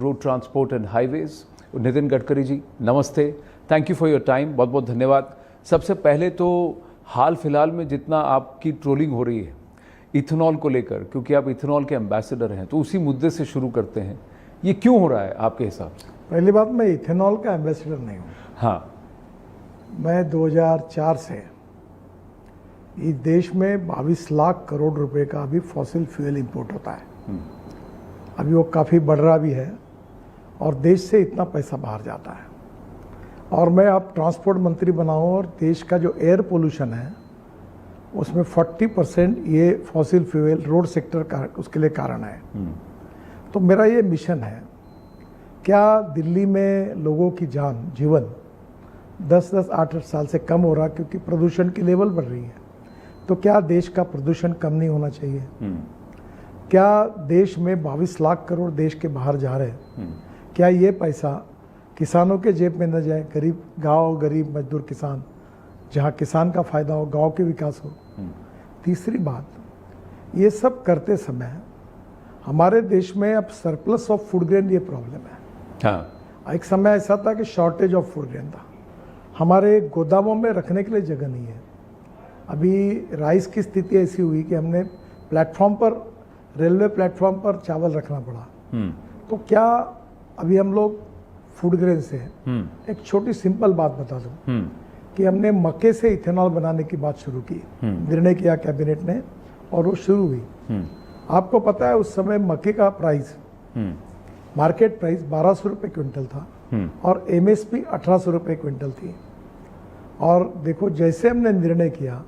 Road transport and highways. Nitin Gadkari ji नमस्ते, thank you for your time, बहुत बहुत धन्यवाद। सबसे पहले तो हाल फिलहाल में जितना आपकी ट्रोलिंग हो रही है इथेनॉल को लेकर, क्योंकि आप इथेनॉल के एम्बेसडर हैं, तो उसी मुद्दे से शुरू करते हैं। ये क्यों हो रहा है आपके हिसाब से? पहली बात, मैं इथेनॉल का एम्बेसडर नहीं हूँ। हाँ, मैं 2004 से इस देश में 22 लाख करोड़ रुपए का अभी फॉसिल फ्यूल इंपोर्ट होता है। अभी वो काफ़ी बढ़ रहा भी है और देश से इतना पैसा बाहर जाता है। और मैं अब ट्रांसपोर्ट मंत्री बना हूँ और देश का जो एयर पोल्यूशन है उसमें 40% ये फॉसिल फ्यूल रोड सेक्टर का उसके लिए कारण है। तो मेरा ये मिशन है, क्या दिल्ली में लोगों की जीवन 10-10, 8-8 साल से कम हो रहा क्योंकि प्रदूषण की लेवल बढ़ रही है, तो क्या देश का प्रदूषण कम नहीं होना चाहिए? क्या देश में 22 लाख करोड़ देश के बाहर जा रहे हैं, क्या ये पैसा किसानों के जेब में न जाए? गरीब गांव, गरीब मजदूर किसान, जहां किसान का फायदा हो, गांव के विकास हो। तीसरी बात, ये सब करते समय हमारे देश में अब सरप्लस ऑफ फूड ग्रेन ये प्रॉब्लम है। हाँ। एक समय ऐसा था कि शॉर्टेज ऑफ फूड ग्रेन था, हमारे गोदामों में रखने के लिए जगह नहीं है। अभी राइस की स्थिति ऐसी हुई कि हमने प्लेटफॉर्म पर, रेलवे प्लेटफॉर्म पर चावल रखना पड़ा। तो क्या अभी हम लोग फूड ग्रेन से, एक छोटी सिंपल बात बता दूं कि हमने मक्के से इथेनॉल बनाने की बात शुरू की, निर्णय किया कैबिनेट ने और वो शुरू हुई। आपको पता है उस समय मक्के का प्राइस, मार्केट प्राइस 1200 रुपये क्विंटल था और एमएसपी 1800 रुपये क्विंटल थी। और देखो जैसे हमने निर्णय किया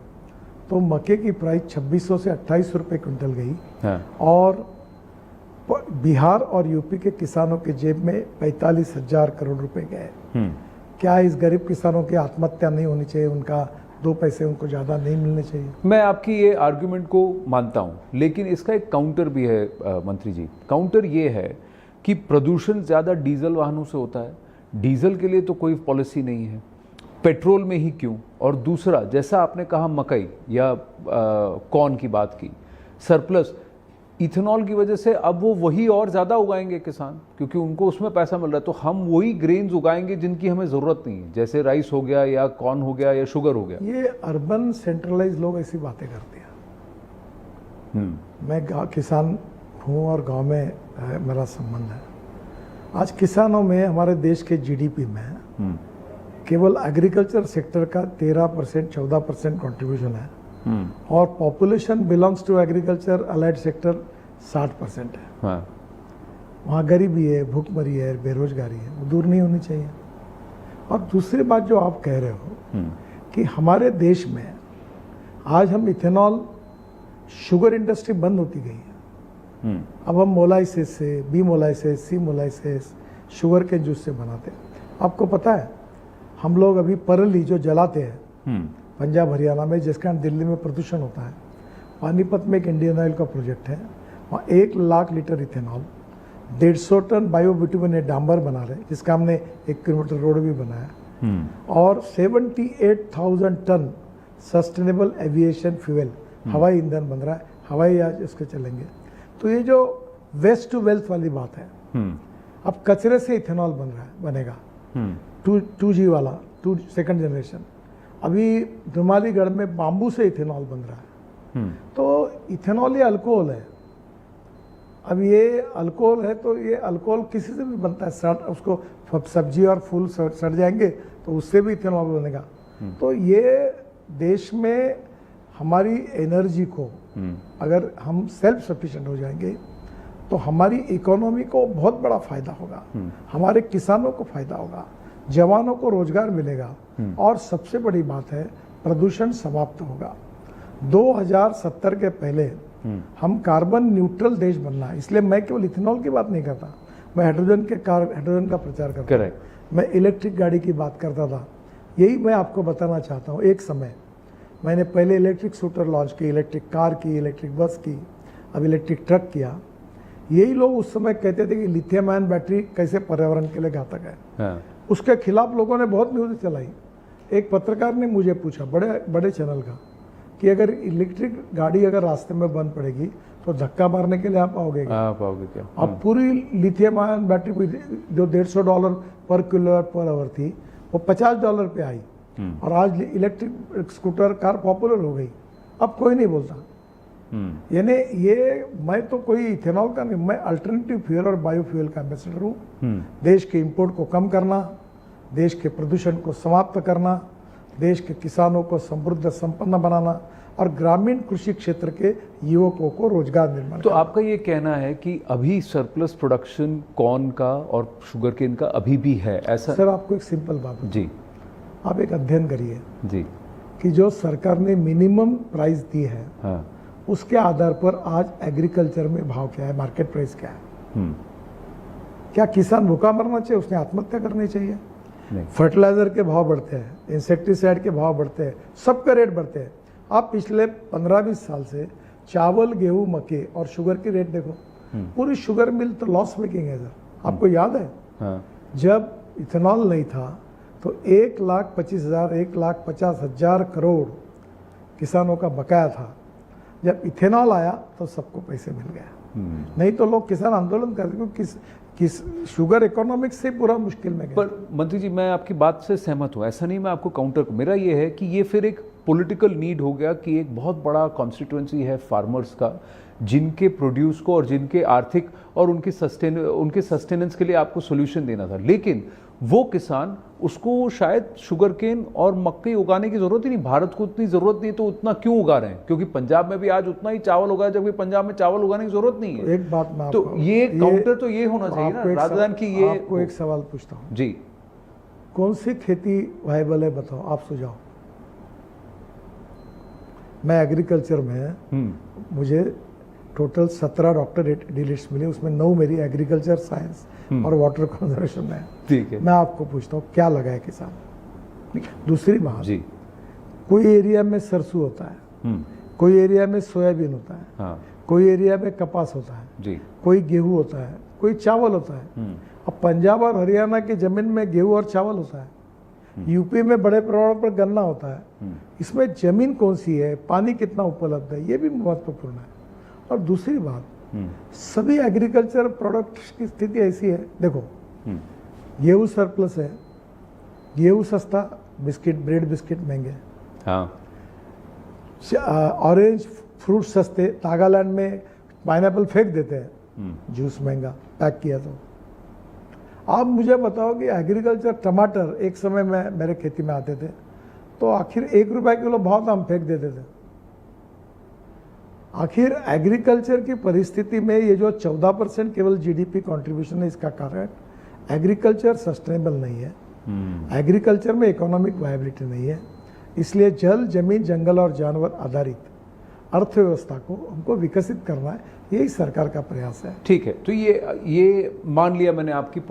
तो मक्के की प्राइस 2600 से 2800 रुपये क्विंटल गई। हाँ। और बिहार और यूपी के किसानों के जेब में 45,000 करोड़ रुपए गए। क्या इस गरीब किसानों की आत्महत्या नहीं होनी चाहिए? उनका 2 पैसे उनको ज़्यादा नहीं मिलने चाहिए? मैं आपकी ये आर्ग्यूमेंट को मानता हूँ, लेकिन इसका एक काउंटर भी है मंत्री जी। काउंटर ये है कि प्रदूषण ज़्यादा डीजल वाहनों से होता है, डीजल के लिए तो कोई पॉलिसी नहीं है, पेट्रोल में ही क्यों? और दूसरा, जैसा आपने कहा मकई या कॉर्न की बात की, सरप्लस इथेनॉल की वजह से अब वो वही और ज़्यादा उगाएंगे किसान, क्योंकि उनको उसमें पैसा मिल रहा है। तो हम वही ग्रेन्स उगाएंगे जिनकी हमें ज़रूरत नहीं है, जैसे राइस हो गया या कॉर्न हो गया या शुगर हो गया। ये अर्बन सेंट्रलाइज लोग ऐसी बातें करते हैं। मैं किसान हूँ और गांव में मेरा संबंध है। आज किसानों में, हमारे देश के जीडीपी में केवल एग्रीकल्चर सेक्टर का 13%, 14% कंट्रीब्यूशन है और population belongs to agriculture allied sector 60% है। हाँ। वहाँ गरीबी है, भूखमरी है, बेरोजगारी है, वो दूर नहीं होनी चाहिए। और दूसरी बात जो आप कह रहे हो कि हमारे देश में आज हम इथेनॉल, शुगर इंडस्ट्री बंद होती गई है। अब हम मोलाइसिस से, बी मोलाइसिस, सी मोलाइसिस, शुगर के जूस से बनाते हैं। आपको पता है हम लोग अभी परली जो जलाते हैं पंजाब हरियाणा में, जिसके कारण दिल्ली में प्रदूषण होता है, पानीपत में एक इंडियन ऑयल का प्रोजेक्ट है, वहाँ 1 लाख लीटर इथेनॉल, 150 टन बायोबिटुमेन डांबर बना रहे, जिसका हमने 1 किलोमीटर रोड भी बनाया, और 78,000 टन सस्टेनेबल एविएशन फ्यूल, हवाई ईंधन बन रहा है, हवाई जहाज इसके चलेंगे। तो ये जो वेस्ट टू वेल्थ वाली बात है, अब कचरे से इथेनॉल बनेगा, 2G वाला, सेकंड जनरेशन। अभी नुमालीगढ़ में बाम्बू से इथेनॉल बन रहा है। तो इथेनॉल ये अल्कोहल है। अब ये अल्कोहल है तो ये अल्कोहल किसी से भी बनता है, उसको सब्जी और फूल सड़ जाएंगे तो उससे भी इथेनॉल बनेगा। तो ये देश में हमारी एनर्जी को, अगर हम सेल्फ सफिशिएंट हो जाएंगे तो हमारी इकोनॉमी को बहुत बड़ा फायदा होगा, हमारे किसानों को फायदा होगा, जवानों को रोजगार मिलेगा और सबसे बड़ी बात है प्रदूषण समाप्त होगा। 2070 के पहले हम कार्बन न्यूट्रल देश बनना है। इसलिए मैं केवल इथेनॉल की बात नहीं करता, मैं हाइड्रोजन का प्रचार करता हूँ, मैं इलेक्ट्रिक गाड़ी की बात करता था। यही मैं आपको बताना चाहता हूँ, एक समय मैंने पहले इलेक्ट्रिक स्कूटर लॉन्च की, इलेक्ट्रिक कार की, इलेक्ट्रिक बस की, अब इलेक्ट्रिक ट्रक किया। यही लोग उस समय कहते थे कि लिथियम आयन बैटरी कैसे पर्यावरण के लिए घातक है। हाँ। उसके खिलाफ लोगों ने बहुत न्यूज़ चलाई। एक पत्रकार ने मुझे पूछा, बड़े चैनल का, कि अगर इलेक्ट्रिक गाड़ी अगर रास्ते में बंद पड़ेगी तो धक्का मारने के लिए आप आओगे क्या? आप आओगे क्या? अब पूरी लिथियम आयन बैटरी जो $150 पर किलोवाट पर आवर थी वो $50 पे आई, और आज इलेक्ट्रिक स्कूटर कार पॉपुलर हो गई, अब कोई नहीं बोलता। यानी ये मैं तो कोई इथेनॉल का नहीं, मैं अल्टरनेटिव फ्यूल और बायोफ्यूल का एम्बेसडर हूँ। देश के इंपोर्ट को कम करना, देश के प्रदूषण को समाप्त करना, देश के किसानों को समृद्ध संपन्न बनाना और ग्रामीण कृषि क्षेत्र के युवकों को रोजगार निर्माण। तो आपका ये कहना है कि अभी सरप्लस प्रोडक्शन कॉर्न का और शुगर केन का अभी भी है, ऐसा? सर आपको एक सिंपल बात बताऊं। जी आप एक अध्ययन करिए जी। कि जो सरकार ने मिनिमम प्राइस दी है, हाँ। उसके आधार पर आज एग्रीकल्चर में भाव क्या है, मार्केट प्राइस क्या है। क्या किसान भूखा मरना चाहिए? उसने आत्महत्या करनी चाहिए? नहीं। फर्टिलाइजर के भाव बढ़ते हैं, इंसेक्टिसाइड के भाव बढ़ते हैं, सबके रेट बढ़ते हैं। आप पिछले 15-20 साल से चावल, गेहूं, मक्के और शुगर की रेट देखो, पूरी शुगर मिल तो लॉस मेकिंग है सर। आपको याद है? हाँ। जब इथेनॉल नहीं था तो 1,25,000 1,50,000 करोड़ किसानों का बकाया था। जब इथेनॉल आया तो सबको पैसे मिल गया, नहीं तो लोग किसान आंदोलन करते, क्योंकि किस शुगर इकोनॉमिक्स से पूरा मुश्किल में गया। पर मंत्री जी, मैं आपकी बात से सहमत हूँ, ऐसा नहीं, मैं आपको काउंटर, मेरा ये है कि ये फिर एक पॉलिटिकल नीड हो गया कि एक बहुत बड़ा कॉन्स्टिट्यूएंसी है फार्मर्स का, जिनके प्रोड्यूस को और जिनके आर्थिक और उनके सस्टेनेंस के लिए आपको सोल्यूशन देना था। लेकिन वो किसान, उसको शायद शुगर केन और मक्के उगाने की जरूरत ही नहीं, भारत को उतनी जरूरत नहीं, तो उतना क्यों उगा रहे हैं? क्योंकि पंजाब में भी आज उतना ही चावल उगा है, जबकि पंजाब में चावल उगाने की जरूरत नहीं है। एक बात मैं तो ये काउंटर तो ये होना चाहिए ना, राजधान की ये। आपको एक सवाल पूछता हूँ जी, कौन सी खेती वायबल है बताओ, आप सुझाओ। मैं एग्रीकल्चर में मुझे टोटल 17 डॉक्टरेट डिलीट्स मिले, उसमें 9 मेरी एग्रीकल्चर साइंस और वाटर कंजर्वेशन में है। ठीक है। मैं आपको पूछता हूँ क्या लगाए किसान। दूसरी बात जी, कोई एरिया में सरसों होता है, कोई एरिया में सोयाबीन होता है, हाँ कोई एरिया में कपास होता है, जी, कोई गेहूं होता है, कोई चावल होता है। अब पंजाब और हरियाणा की जमीन में गेहूं और चावल होता है, यूपी में बड़े पैमाने पर गन्ना होता है। इसमें जमीन कौन सी है, पानी कितना उपलब्ध है, ये भी महत्वपूर्ण है। और दूसरी बात, सभी एग्रीकल्चर प्रोडक्ट्स की स्थिति ऐसी है, देखो गेहूं सरप्लस है, गेहूं सस्ता, बिस्किट, ब्रेड बिस्किट महंगे, हाँ, ऑरेंज फ्रूट सस्ते, नागालैंड में पाइनएप्पल फेंक देते हैं, जूस महंगा पैक किया। तो आप मुझे बताओ कि एग्रीकल्चर टमाटर एक समय में मेरे खेती में आते थे तो आखिर ₹1 किलो भाव था, हम फेंक देते थे। आखिर एग्रीकल्चर की परिस्थिति में ये जो 14% केवल जीडीपी कंट्रीब्यूशन है, इसका कारण एग्रीकल्चर सस्टेनेबल नहीं है, एग्रीकल्चर में इकोनॉमिक वायबिलिटी नहीं है। इसलिए जल, जमीन, जंगल और जानवर आधारित अर्थव्यवस्था को हमको विकसित करना है, यही सरकार का प्रयास है। ठीक है। तो ये मान लिया मैंने आपकी